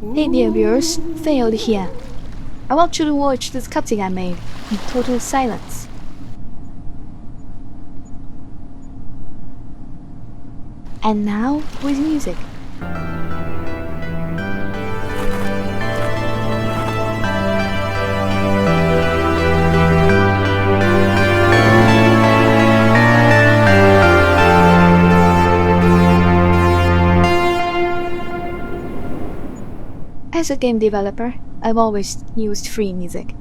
Hey dear viewers, Failed here. I want you to watch this cutting I made in total silence. And now with music. As a game developer, I've always used free music.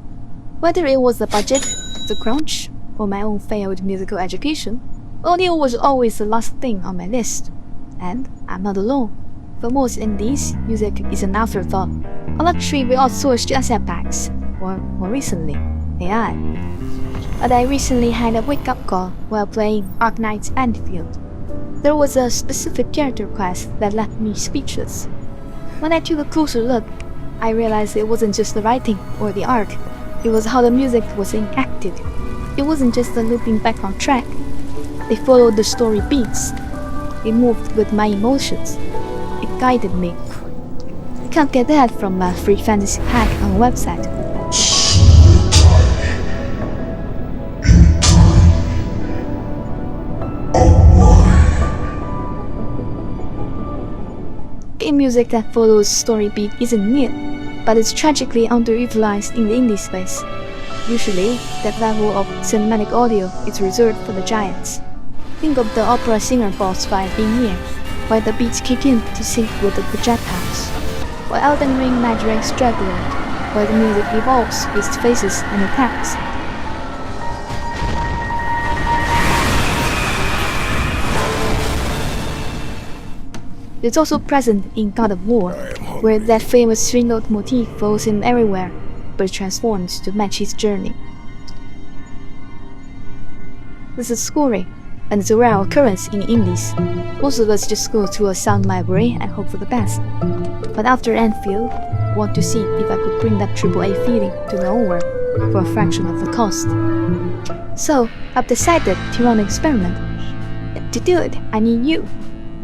Whether it was the budget, the crunch, or my own failed musical education, audio was always the last thing on my list. And I'm not alone. For most indies, music is an afterthought, a luxury we outsource to asset packs, or more recently, AI. But I recently had a wake-up call while playing Arknights Endfield. There was a specific character quest that left me speechless. When I took a closer look, I realized it wasn't just the writing or the art, it was how the music was enacted. It wasn't just a looping background track. They followed the story beats. It moved with my emotions. It guided me. You can't get that from a free fantasy pack on a website. Game music that follows story beat isn't new, but it's tragically underutilized in the indie space. Usually, that level of cinematic audio is reserved for the giants. Think of the opera singer boss fight in NieR, where the beats kick in to sync with the projectiles. Or Elden Ring Nightreign Struggler, where the music evolves with phases and attacks. It's also present in God of War, where that famous three-note motif follows him everywhere, but transforms to match his journey. This is scoring, and it's a rare occurrence in indies. Most of us just go through a sound library and hope for the best. But after Endfield, I want to see if I could bring that AAA feeling to the old world for a fraction of the cost. So, I've decided to run an experiment. To do it, I need you.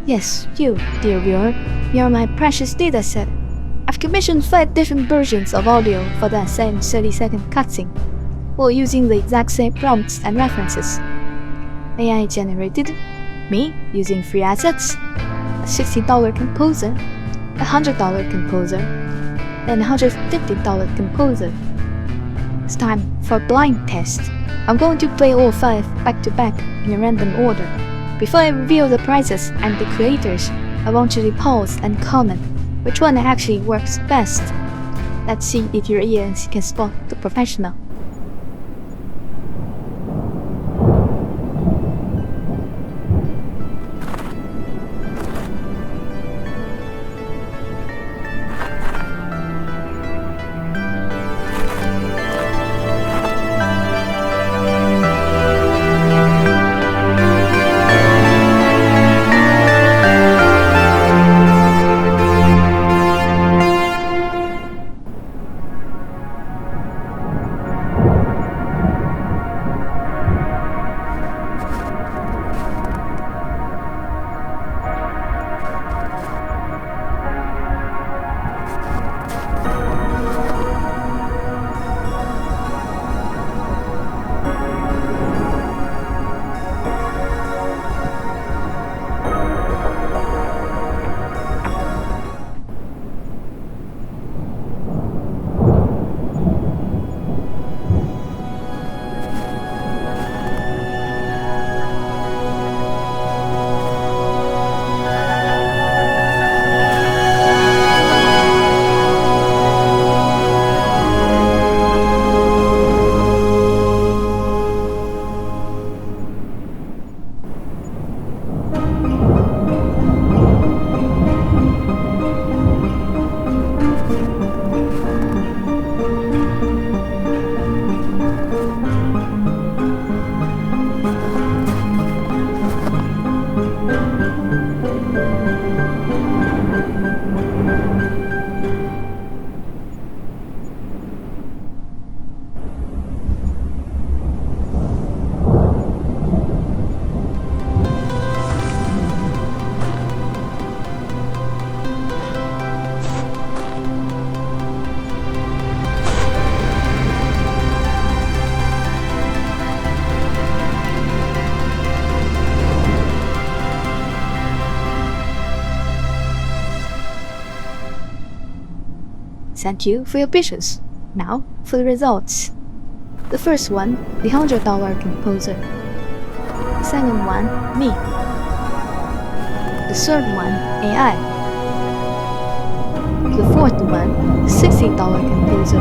Yes, you, dear viewer, you're my precious dataset. I've commissioned 5 different versions of audio for that same 30-second cutscene, while using the exact same prompts and references. AI generated, me using free assets, a $60 composer, a $100 composer, and a $150 composer. It's time for a blind test. I'm going to play all 5 back to back in a random order. Before I reveal the prices and the creators, I want you to pause and comment which one actually works best. Let's see if your ears can spot the professional. Thank you for your pictures. Now for the results. The first one, the $100 composer. Second one, me. The third one, AI. The fourth one, $60 composer.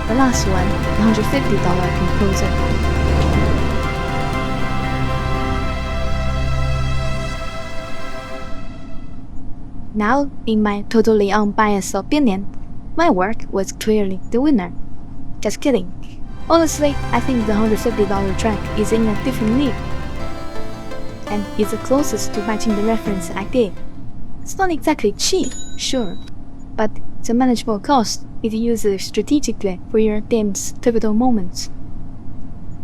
The last one, $150 composer. Now, in my totally unbiased opinion, my work was clearly the winner. Just kidding. Honestly, I think the $150 track is in a different league, and is the closest to matching the reference I did. It's not exactly cheap, sure, but it's a manageable cost if you use it strategically for your game's pivotal moments.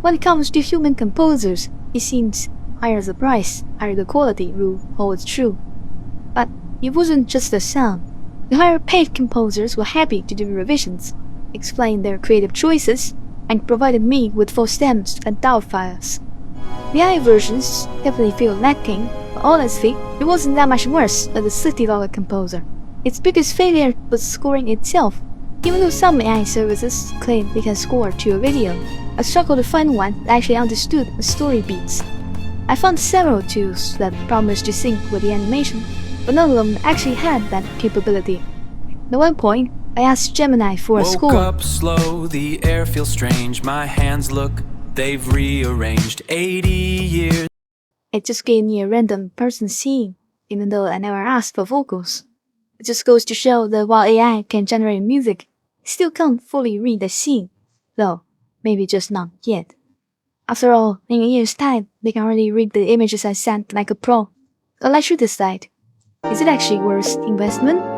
When it comes to human composers, it seems higher the price, higher the quality rule holds true. But it wasn't just the sound. The higher paid composers were happy to do revisions, explain their creative choices, and provided me with full stems and DAW files. The AI versions definitely feel lacking, but honestly, it wasn't that much worse than the $60 composer. Its biggest failure was scoring itself. Even though some AI services claim they can score to a video, I struggled to find one that actually understood the story beats. I found several tools that promised to sync with the animation, but none of them actually had that capability. At one point, I asked Gemini for a score. Woke up slow, the air feels strange, my hands look, they've rearranged 80 years. It just gave me a random person scene, even though I never asked for vocals. It just goes to show that while AI can generate music, it still can't fully read the scene, though maybe just not yet. After all, in a year's time, they can already read the images I sent like a pro. So I should decide, is it actually worth investment?